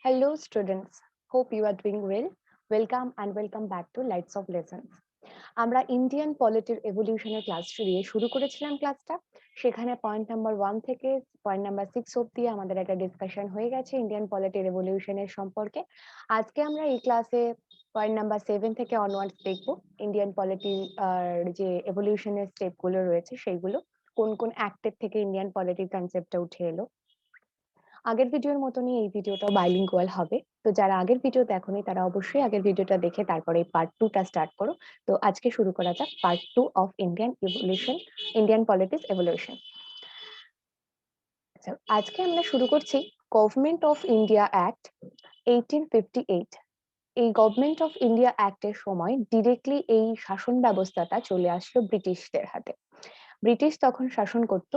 Hello students, hope you are doing well. Welcome back to Lights of Lessons. আমরা Indian পলিটির এভলিউশনের class দিয়ে শুরু করেছিলাম ক্লাসটা। সেখানে পয়েন্ট নাম্বার 1 থেকে পয়েন্ট নাম্বার 6 অবধি আমাদের একটা ডিসকাশন হয়ে গেছে ইন্ডিয়ান পলিটির এভলিউশনের সম্পর্কে। আজকে আমরা এই ক্লাসে পয়েন্ট নাম্বার 7 থেকে অনওয়ার্ডস দেখব ইন্ডিয়ান পলিটি যে এভলিউশনের স্টেপগুলো রয়েছে সেইগুলো, কোন কোন অ্যাক্টের থেকে ইন্ডিয়ান পলিটির কনসেপ্টটা উঠে এলো। আগের ভিডিওর মতনই এই ভিডিওটাও বাইলিঙ্গুয়াল হবে। তো যারা আগের ভিডিও দেখোনি তারা অবশ্যই আগের ভিডিওটা দেখে তারপরে পার্ট 2টা স্টার্ট করো। তো আজকে শুরু করা যাক part 2 of Indian politics evolution. আজকে আমরা শুরু করছি গভর্নমেন্ট অফ ইন্ডিয়া অ্যাক্ট 1858। এই গভর্নমেন্ট অফ ইন্ডিয়া অ্যাক্টের সময় ডিরেক্টলি এই শাসন ব্যবস্থাটা চলে আসলো ব্রিটিশদের হাতে। ব্রিটিশ তখন শাসন করত,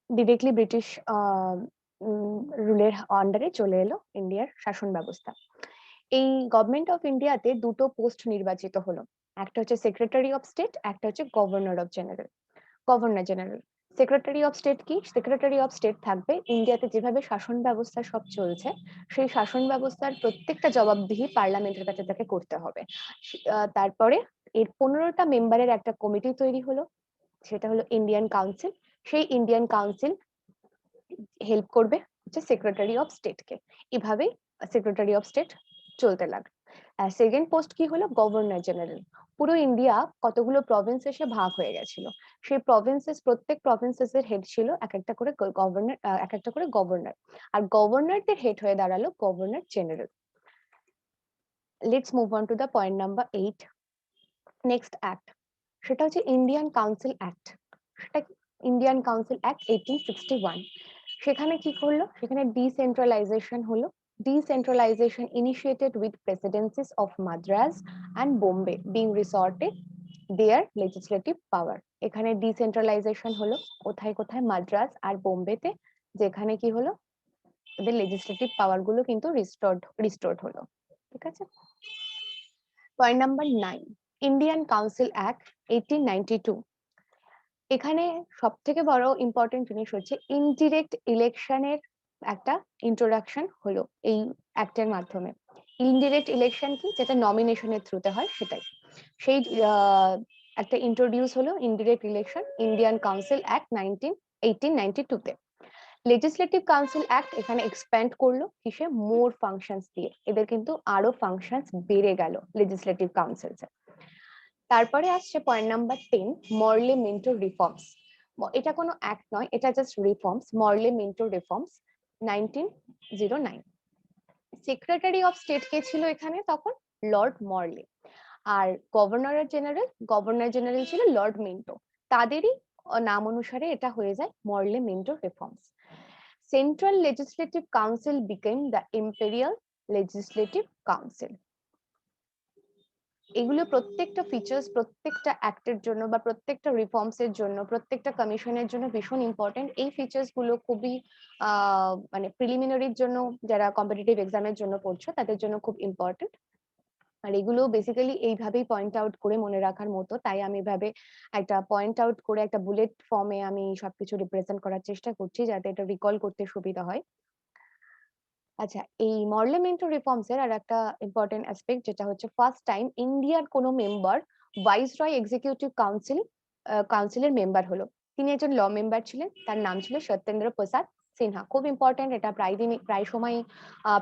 ডিরেক্টলি ব্রিটিশ রুলের আন্ডারে চলে এলো ইন্ডিয়ার শাসন ব্যবস্থা। এই গভর্নমেন্ট অফ ইন্ডিয়াতে দুটো পোস্ট নির্বাচিত হলো, একটা হচ্ছে সেক্রেটারি অফ স্টেট, একটা হচ্ছে governor general. Secretary of state কি? সেক্রেটারি অফ স্টেট থাকবে ইন্ডিয়াতে যেভাবে শাসন ব্যবস্থা সব চলছে সেই শাসন ব্যবস্থার প্রত্যেকটা জবাবদিহি পার্লামেন্টের কাছে তাকে করতে হবে। তারপরে এর 15টা মেম্বারের একটা কমিটি তৈরি হলো, সেটা হলো ইন্ডিয়ান কাউন্সিল। সেই ইন্ডিয়ান কাউন্সিল হেল্প করবে হচ্ছে সেক্রেটারি অফ স্টেটকে। এভাবেই সেক্রেটারি অফ স্টেট চলতে লাগলো। সেকেন্ড পোস্ট কি হলো? Governor general. পুরো ইন্ডিয়া কতগুলো প্রভিন্সেসে ভাগ হয়ে গেছিল, সেই প্রত্যেক প্রভিন্সেসের হেড ছিল এক একটা করে গভর্নর, আর গভর্নরদের হেড হয়ে দাঁড়ালো governor general. Let's move on to the point number 8। Next act, সেটা হচ্ছে ইন্ডিয়ান কাউন্সিল অ্যাক্ট। সেটা ইন্ডিয়ান কাউন্সিল অ্যাক্ট 1861। সেখানে কি করলো? সেখানে ডিসেন্ট্রালাইজেশন হলো। Decentralization initiated with presidencies of Madras and Bombay being resorted their legislative power. এখানে decentralisation হলো কোথায় কোথায়? মাদ্রাজ আর বোম্বেতে, যেখানে কি হলো ওদের লেজিসলেটিভ পাওয়ার গুলো কিন্তু রিস্টোরড হলো। ঠিক আছে। Point number 9, Indian council act 1892। এখানে সব থেকে বড় ইম্পর্টেন্ট জিনিস হচ্ছে ইনডিরেক্ট ইলেকশনের একটা ইন্ট্রোডাকশন হলো এই অ্যাক্টের মাধ্যমে। ইনডিরেক্ট ইলেকশন কি? যেটা নমিনেশনের থ্রুতে হয় সেটাই। সেই একটা ইন্ট্রোডিউস হলো indirect election, Indian council act 1892 তে। লেজিসলেটিভ কাউন্সিল অ্যাক্ট এখানে এক্সপ্যান্ড করলো কিসে? মোর ফাংশনস দিয়ে। এদের কিন্তু আরো ফাংশনস বেড়ে গেল লেজিসলেটিভ কাউন্সিলসে। তারপরে আসছে পয়েন্ট নাম্বার 10, মরলে মিন্টো রিফর্মস। এটা কোনো অ্যাক্ট নয়, এটা just reforms, Morley Minto reforms 1909। Secretary of state কে ছিল এখানে তখন? Lord Morley. আর গভর্নর জেনারেল ছিল লর্ড মিন্টো। তাদেরই নাম অনুসারে এটা হয়ে যায় Morley Minto reforms. Central legislative council became the imperial legislative council. এগুলো প্রত্যেকটা ফিচার্স প্রত্যেকটা অ্যাক্টের জন্য বা প্রত্যেকটা রিফর্মস এর জন্য, প্রত্যেকটা কমিশনের জন্য ভীষণ ইম্পর্টেন্ট। এই ফিচার্স গুলো খুবই মানে প্রিলিমিনারির জন্য, যারা কম্পিটিটিভ এক্সামের জন্য পড়ছো তাদের জন্য খুব ইম্পর্টেন্ট। আর এগুলো বেসিক্যালি এইভাবেই পয়েন্ট আউট করে মনে রাখার মতো, তাই আমি এভাবে একটা পয়েন্ট আউট করে একটা বুলেট ফর্মে আমি সবকিছু রিপ্রেজেন্ট করার চেষ্টা করছি যাতে এটা রিকল করতে সুবিধা হয়। আচ্ছা, এই মরলে মিন্টো রিফর্মস এর আর একটা ইম্পর্টেন্ট অ্যাসপেক্ট যেটা হচ্ছে ফার্স্ট টাইম ইন্ডিয়ার কোনো মেম্বার ভাইসরয় এক্সিকিউটিভ কাউন্সিলের মেম্বার হলো। তিনি একজন ল মেম্বার ছিলেন, তার নাম ছিল সত্যেন্দ্র প্রসাদ সিনহা। খুব ইম্পর্টেন্ট, এটা প্রায় সময়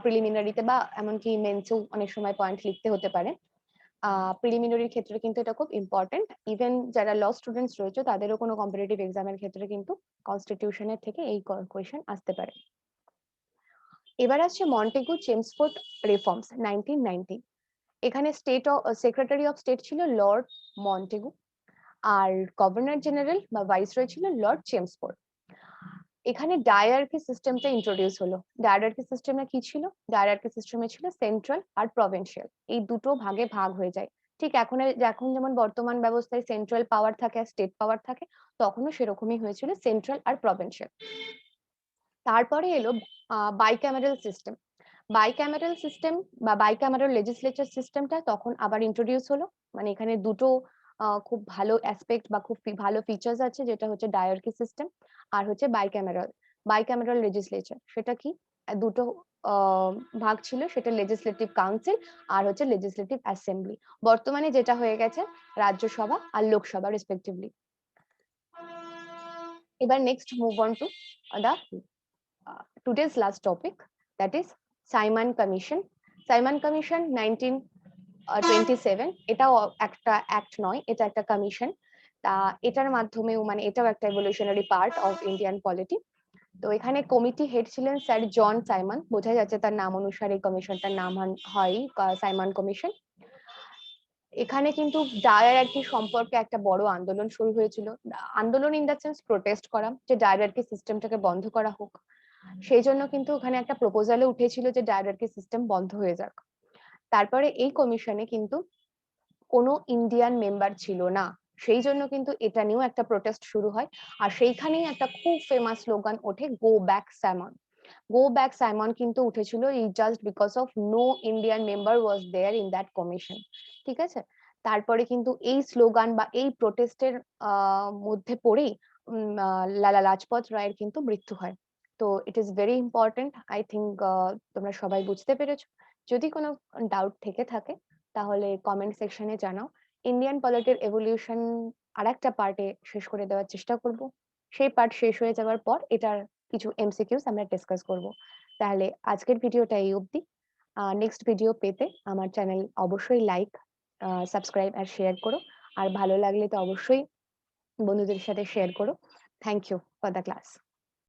প্রিলিমিনারিতে বা এমনকি মেন্সেও অনেক সময় পয়েন্ট লিখতে হতে পারে। প্রিলিমিনারির ক্ষেত্রে কিন্তু এটা খুব ইম্পর্টেন্ট। ইভেন যারা ল স্টুডেন্টস রয়েছে তাদেরও কোনো কম্পিটিটিভ এক্সামের ক্ষেত্রে কিন্তু কনস্টিটিউশনের থেকে এই কোয়েশ্চেন আসতে পারে। এবার আসছে মন্টেগু চেমসফোর্ড রিফর্মস 1990। এখানে সেক্রেটারি অফ স্টেট ছিল লর্ড মন্টেগু, আর গভর্নর জেনারেল বা ভাইসরয় ছিল লর্ড চেমসফোর্ড। এখানে ডায়ারার্কি সিস্টেমটা ইন্ট্রোডিউস হলো। ডায়ারার্কি সিস্টেমে কি ছিল? ডায়ারার্কি সিস্টেমে ছিল সেন্ট্রাল আর প্রভিন্সিয়াল, এই দুটো ভাগে ভাগ হয়ে যায়। ঠিক এখন যেমন বর্তমান ব্যবস্থায় সেন্ট্রাল পাওয়ার থাকে আর স্টেট পাওয়ার থাকে, তখনও সেরকমই হয়েছিল, সেন্ট্রাল আর প্রভিন্সিয়াল। তারপরে এলো বাইক্যামেরাল সিস্টেম বা বাইক্যামেরাল লেজিসলেচার সিস্টেমটা তখন আবার ইন্ট্রোডিউস হলো। মানে এখানে দুটো খুব ভালো অ্যাসপেক্ট বা খুব ভালো ফিচার্স আছে, যেটা হচ্ছে ডায়ারার্কি সিস্টেম আর হচ্ছে বাইক্যামেরাল লেজিসলেচার। সেটা কি? দুটো ভাগ ছিল, সেটা লেজিসলেটিভ কাউন্সিল আর হচ্ছে লেজিসলেটিভ অ্যাসেম্বলি। বর্তমানে যেটা হয়ে গেছে রাজ্যসভা আর লোকসভা রেসপেক্টিভলি। এবার next move on to the today's last topic, that is Simon commission. Simon commission 1927, এটাও একটা অ্যাক্ট নয়, এটা একটা কমিশন। তা এটার মাধ্যমেও মানে এটাও একটা evolutionary part of Indian polity. তো এখানে কমিটি হেড ছিলেন স্যার জন সাইমন, বোঝা যাচ্ছে তার নাম অনুসারে কমিশনটার নাম হয় সাইমন কমিশন। এখানে কিন্তু ডায়ারার্কি সম্পর্কে একটা বড় আন্দোলন শুরু হয়েছিল, আন্দোলন ইন দ্য সেন্স প্রোটেস্ট করা, যে ডায়ারার্কি সিস্টেমটাকে বন্ধ করা হোক। সেই জন্য কিন্তু ওখানে একটা প্রপোজালও উঠেছিল যে ডায়ারার্কি সিস্টেম বন্ধ হয়ে যাক। তারপরে এই কমিশনে কিন্তু কোনো ইন্ডিয়ান মেম্বার ছিল না, সেই জন্য কিন্তু এটা নিয়েও একটা প্রোটেস্ট শুরু হয়। আর সেইখানেই একটা খুব ফেমাস স্লোগান ওঠে, go back Simon. Go back Simon কিন্তু উঠেছিল just because of no Indian member was there in that commission, ঠিক আছে। তারপরে কিন্তু এই স্লোগান বা এই প্রোটেস্টের মধ্যে পড়েই লালা লাজপত রায়ের কিন্তু মৃত্যু হয়। তো it is very important, I think তোমরা সবাই বুঝতে পেরেছো। যদি কোনো ডাউট থেকে থাকে তাহলে কমেন্ট সেকশনে জানাও। ইন্ডিয়ান পলিটির এভলিউশন আরেকটা পার্টে শেষ করে দেওয়ার চেষ্টা করব। সেই পার্ট শেষ হয়ে যাওয়ার পর এটার কিছু এমসিকিউস আমরা ডিসকাস করব। তাহলে আজকের ভিডিওটা এই অবধি। নেক্সট ভিডিও পেতে আমার চ্যানেল অবশ্যই লাইক, সাবস্ক্রাইব আর শেয়ার করো। আর ভালো লাগলে তো অবশ্যই বন্ধুদের সাথে শেয়ার করো। Thank you for the class.